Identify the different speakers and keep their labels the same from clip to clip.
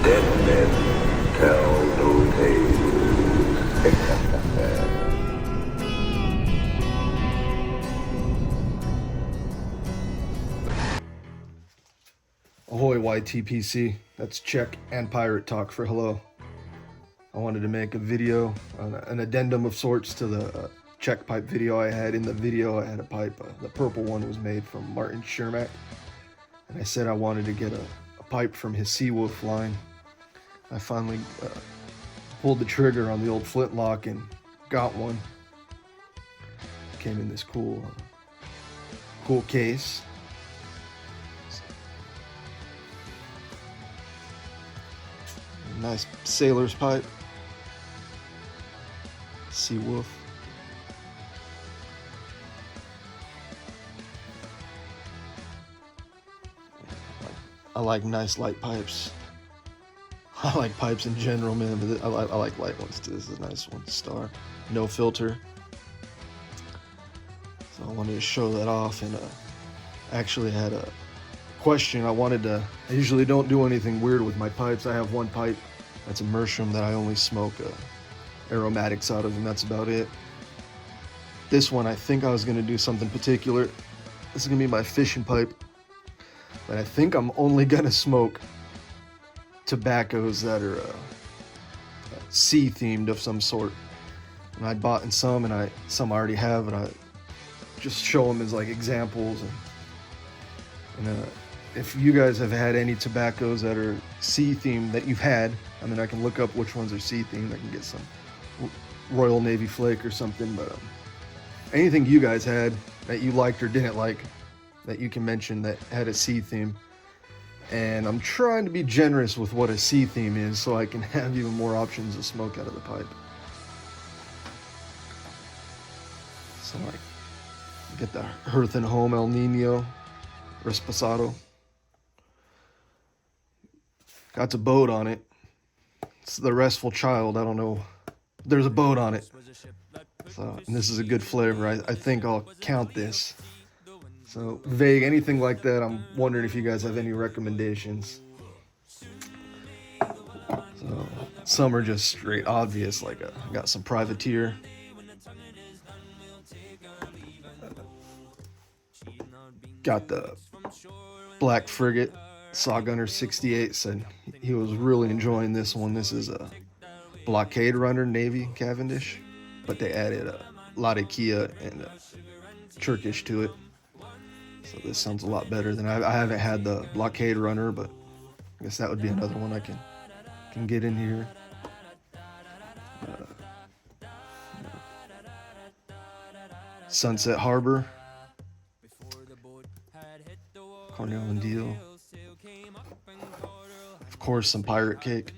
Speaker 1: Dead men tell no tales.
Speaker 2: Ahoy YTPC, that's Czech and pirate talk for hello. I wanted to make a video, an addendum of sorts to the Czech pipe video I had. In the video I had a pipe, the purple one was made from Martin Schermack, and I said I wanted to get a pipe from his Seawolf line. I finally pulled the trigger on the old flintlock and got one. Came in this cool case. Nice sailor's pipe. Seawolf. I like nice light pipes. I like pipes in general, man, but I like light ones too. This is a nice one. Star. No filter. So I wanted to show that off, and actually had a question. I usually don't do anything weird with my pipes. I have one pipe that's a Meerschaum that I only smoke aromatics out of, and that's about it. This one, I think I was going to do something particular. This is going to be my fishing pipe, but I think I'm only going to smoke tobaccos that are sea themed of some sort. And I bought in some, and some I already have, and I just show them as like examples. And if you guys have had any tobaccos that are sea themed that you've had, I mean, I can look up which ones are sea themed. I can get some Royal Navy Flake or something, but anything you guys had that you liked or didn't like that you can mention that had a sea theme. And I'm trying to be generous with what a sea theme is so I can have even more options of smoke out of the pipe. So like, get the Hearth and Home El Nino Resposado. Got a boat on it. It's the Restful Child. I don't know. There's a boat on it. So, and this is a good flavor. I think I'll count this. So, vague, anything like that, I'm wondering if you guys have any recommendations. So, some are just straight obvious, like I got some Privateer. Got the Black Frigate. Saw Gunner 68 said he was really enjoying this one. This is a Blockade Runner Navy Cavendish, but they added a Latakia and Turkish to it. So this sounds a lot better than I haven't had the Blockade Runner, but I guess that would be another one I can get in here. Sunset Harbor, Cornell and Deal. Of course, some Pirate Cake.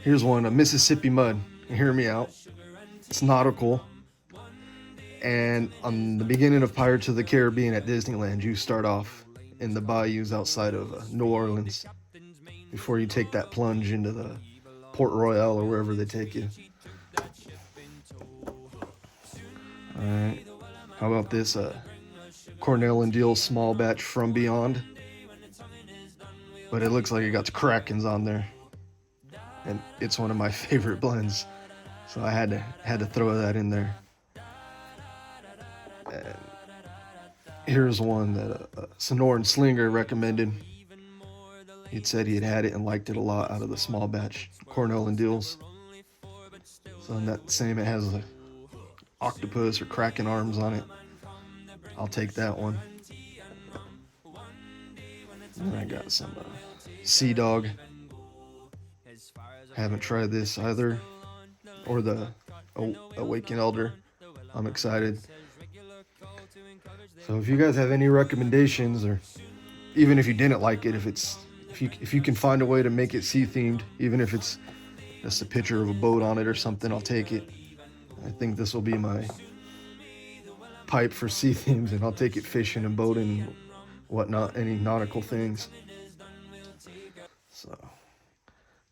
Speaker 2: Here's one, a Mississippi Mud. Hear me out. It's nautical. And on the beginning of Pirates of the Caribbean at Disneyland, you start off in the bayous outside of New Orleans before you take that plunge into the Port Royal or wherever they take you. All right. How about this? Cornell and Deal small batch From Beyond. But it looks like it got the Krakens on there. And it's one of my favorite blends. So I had to throw that in there. And here's one that Sonoran Slinger recommended. He'd said he had it and liked it a lot out of the small batch Cornell and Deals. So in that same, it has a octopus or Kraken arms on it. I'll take that one. And I got some Sea Dog. Haven't tried this either. Or the Awakened Elder. I'm excited. So if you guys have any recommendations, or even if you didn't like it, if you can find a way to make it sea themed, even if it's just a picture of a boat on it or something, I'll take it. I think this will be my pipe for sea themes, and I'll take it fishing and boating and whatnot, any nautical things. So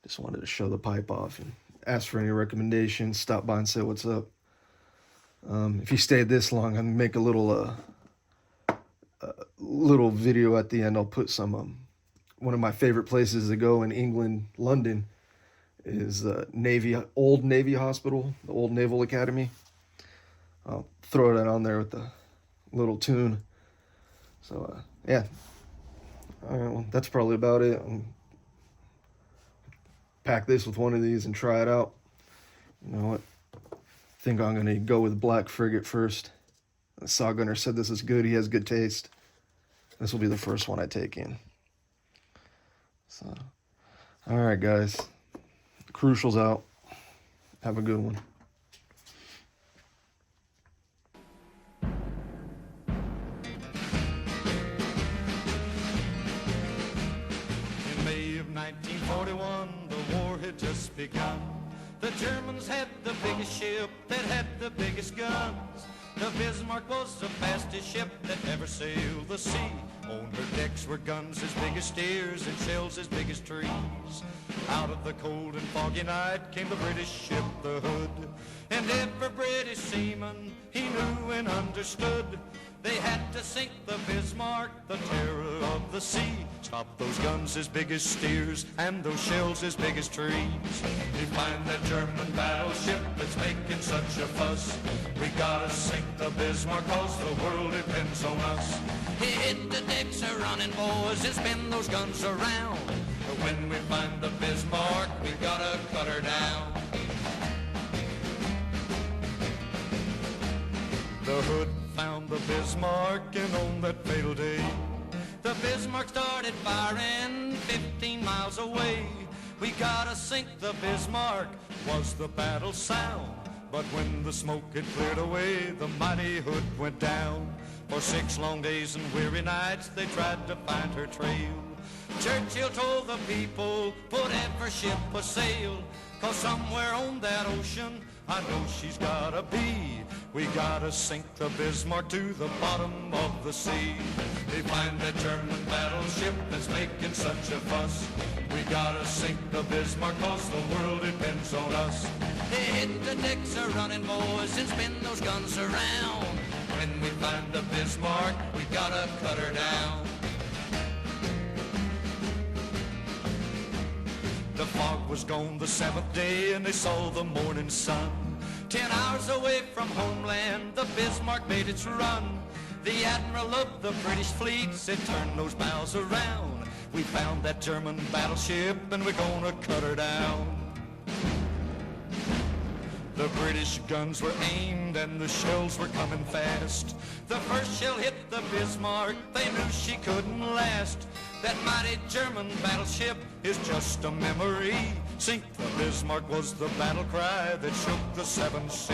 Speaker 2: just wanted to show the pipe off and ask for any recommendations. Stop by and say what's up. If you stayed this long, I'm gonna make a little little video at the end. I'll put some one of my favorite places to go in England, London, is Old Navy Hospital, the Old Naval Academy. I'll throw that on there with the little tune. So yeah, all right, well, that's probably about it. Pack this with one of these and try it out. You know what? I think I'm gonna go with Black Frigate first. The Saw Gunner said this is good. He has good taste. This will be the first one I take in. So, all right, guys. Crucial's out. Have a good one.
Speaker 3: In May of 1941, the war had just begun. The Germans had the biggest ship that had the biggest guns. The Bismarck was the fastest ship that ever sailed the sea. On her decks were guns as big as steers and shells as big as trees. Out of the cold and foggy night came the British ship, the Hood. And every British seaman, he knew and understood. They had to sink the Bismarck, the terror of the sea. Stop those guns as big as steers and those shells as big as trees. We find that German battleship that's making such a fuss. We gotta sink the Bismarck cause the world depends on us. Hit the decks a running, boys, and spin those guns around. But when we find the Bismarck, we gotta cut her down. The Hood found the Bismarck, and on that fatal day, the Bismarck started firing 15 miles away. We gotta sink the Bismarck, was the battle sound. But when the smoke had cleared away, the mighty Hood went down. For 6 long days and weary nights, they tried to find her trail. Churchill told the people, put every ship a sail, cause somewhere on that ocean, I know she's gotta be. We gotta sink the Bismarck to the bottom of the sea. They find that German battleship that's making such a fuss. We gotta sink the Bismarck cause the world depends on us. Hit the decks a running, boys, and spin those guns around. When we find the Bismarck, we gotta cut her down. The fog was gone the 7th day and they saw the morning sun. 10 hours away from homeland, the Bismarck made its run. The admiral of the British fleet said, turn those bows around. We found that German battleship and we're gonna cut her down. The British guns were aimed and the shells were coming fast. The first shell hit the Bismarck, they knew she couldn't last. That mighty German battleship is just a memory. Sink the Bismarck was the battle cry that shook the 7 seas.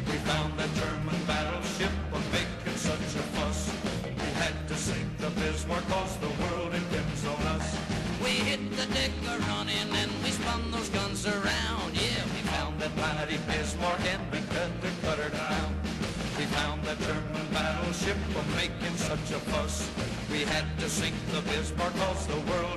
Speaker 3: We found that German battleship was making such a fuss. We had to sink the Bismarck cause the world depends on us. We hit the deck a-running and we spun those guns around. Yeah, we found that mighty Bismarck and we had to cut her down. We found that German battleship was making such a fuss. We had to sink the Bismarck cause the world